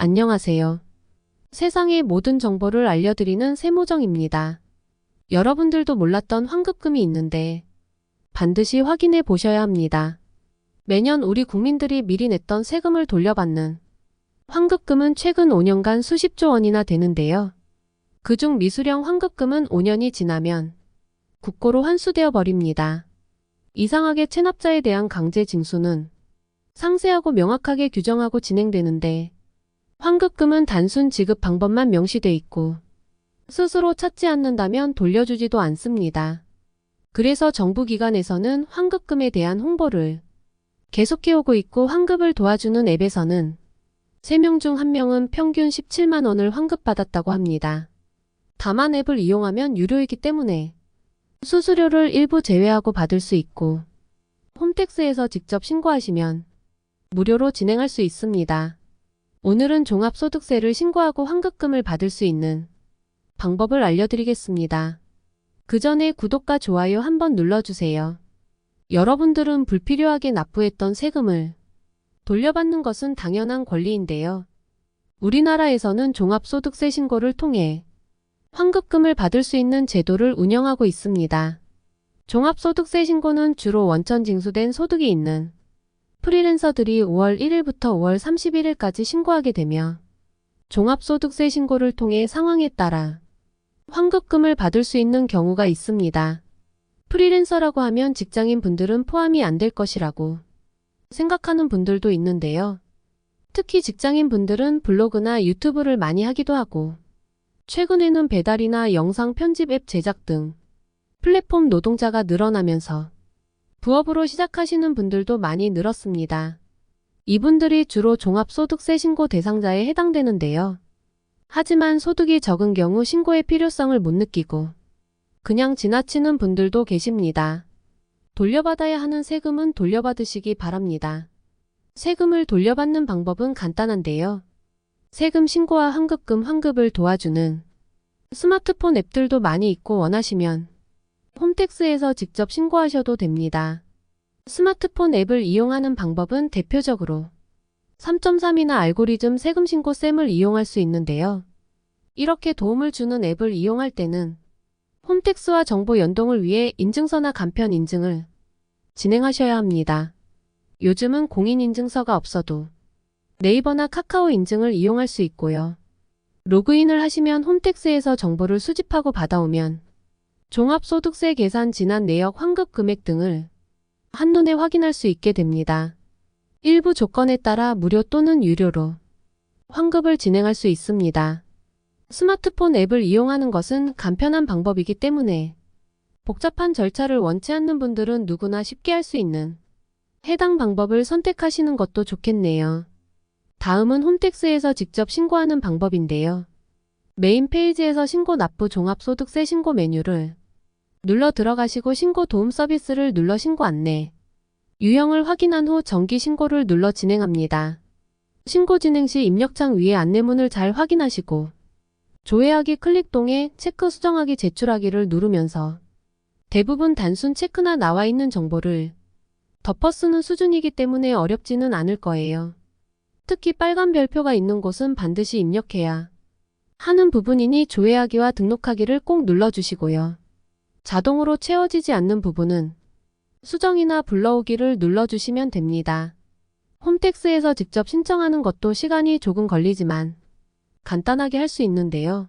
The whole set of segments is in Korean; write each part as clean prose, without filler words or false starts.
안녕하세요. 세상의 모든 정보를 알려드리는 세모정입니다. 여러분들도 몰랐던 환급금이 있는데 반드시 확인해 보셔야 합니다. 매년 우리 국민들이 미리 냈던 세금을 돌려받는 환급금은 최근 5년간 수십조 원이나 되는데요. 그중 미수령 환급금은 5년이 지나면 국고로 환수되어 버립니다. 이상하게 체납자에 대한 강제 징수는 상세하고 명확하게 규정하고 진행되는데 환급금은 단순 지급 방법만 명시돼 있고 스스로 찾지 않는다면 돌려주지도 않습니다. 그래서 정부 기관에서는 환급금에 대한 홍보를 계속해오고 있고 환급을 도와주는 앱에서는 3명 중 1명은 평균 17만 원을 환급받았다고 합니다. 다만 앱을 이용하면 유료이기 때문에 수수료를 일부 제외하고 받을 수 있고 홈택스에서 직접 신고하시면 무료로 진행할 수 있습니다. 오늘은 종합소득세를 신고하고 환급금을 받을 수 있는 방법을 알려드리겠습니다. 그 전에 구독과 좋아요 한번 눌러주세요. 여러분들은 불필요하게 납부했던 세금을 돌려받는 것은 당연한 권리인데요. 우리나라에서는 종합소득세 신고를 통해 환급금을 받을 수 있는 제도를 운영하고 있습니다. 종합소득세 신고는 주로 원천 징수된 소득이 있는 프리랜서들이 5월 1일부터 5월 31일까지 신고하게 되며 종합소득세 신고를 통해 상황에 따라 환급금을 받을 수 있는 경우가 있습니다. 프리랜서라고 하면 직장인 분들은 포함이 안 될 것이라고 생각하는 분들도 있는데요. 특히 직장인 분들은 블로그나 유튜브를 많이 하기도 하고 최근에는 배달이나 영상 편집 앱 제작 등 플랫폼 노동자가 늘어나면서 부업으로 시작하시는 분들도 많이 늘었습니다. 이분들이 주로 종합소득세 신고 대상자에 해당되는데요. 하지만 소득이 적은 경우 신고의 필요성을 못 느끼고 그냥 지나치는 분들도 계십니다. 돌려받아야 하는 세금은 돌려받으시기 바랍니다. 세금을 돌려받는 방법은 간단한데요. 세금 신고와 환급금 환급을 도와주는 스마트폰 앱들도 많이 있고 원하시면 홈택스에서 직접 신고하셔도 됩니다. 스마트폰 앱을 이용하는 방법은 대표적으로 3.3이나 알고리즘 세금 신고 셈을 이용할 수 있는데요. 이렇게 도움을 주는 앱을 이용할 때는 홈택스와 정보 연동을 위해 인증서나 간편 인증을 진행하셔야 합니다. 요즘은 공인인증서가 없어도 네이버나 카카오 인증을 이용할 수 있고요. 로그인을 하시면 홈택스에서 정보를 수집하고 받아오면 종합소득세 계산 지난 내역 환급 금액 등을 한눈에 확인할 수 있게 됩니다. 일부 조건에 따라 무료 또는 유료로 환급을 진행할 수 있습니다. 스마트폰 앱을 이용하는 것은 간편한 방법이기 때문에 복잡한 절차를 원치 않는 분들은 누구나 쉽게 할 수 있는 해당 방법을 선택하시는 것도 좋겠네요. 다음은 홈택스에서 직접 신고하는 방법인데요. 메인 페이지에서 신고 납부 종합소득세 신고 메뉴를 눌러 들어가시고 신고 도움 서비스를 눌러 신고 안내 유형을 확인한 후 정기 신고를 눌러 진행합니다. 신고 진행 시 입력창 위에 안내문을 잘 확인하시고 조회하기 클릭 동에 체크 수정하기 제출하기를 누르면서 대부분 단순 체크나 나와 있는 정보를 덮어 쓰는 수준이기 때문에 어렵지는 않을 거예요. 특히 빨간 별표가 있는 곳은 반드시 입력해야 하는 부분이니 조회하기와 등록하기를 꼭 눌러주시고요. 자동으로 채워지지 않는 부분은 수정이나 불러오기를 눌러주시면 됩니다. 홈택스에서 직접 신청하는 것도 시간이 조금 걸리지만 간단하게 할 수 있는데요.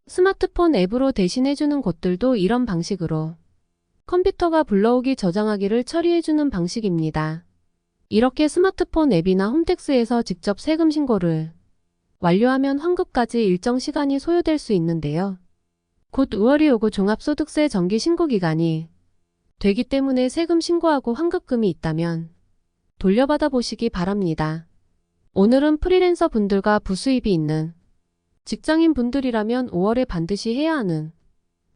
스마트폰 앱으로 대신해주는 곳들도 이런 방식으로 컴퓨터가 불러오기 저장하기를 처리해주는 방식입니다. 이렇게 스마트폰 앱이나 홈택스에서 직접 세금 신고를 완료하면 환급까지 일정 시간이 소요될 수 있는데요. 곧 5월이 오고 종합소득세 정기 신고 기간이 되기 때문에 세금 신고하고 환급금이 있다면 돌려받아 보시기 바랍니다. 오늘은 프리랜서 분들과 부수입이 있는 직장인 분들이라면 5월에 반드시 해야 하는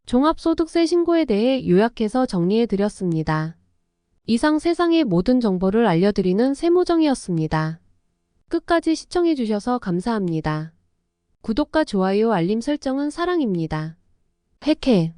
종합소득세 신고에 대해 요약해서 정리해 드렸습니다. 이상 세상의 모든 정보를 알려드리는 세모정이었습니다. 끝까지 시청해 주셔서 감사합니다. 구독과 좋아요 알림 설정은 사랑입니다. 핵해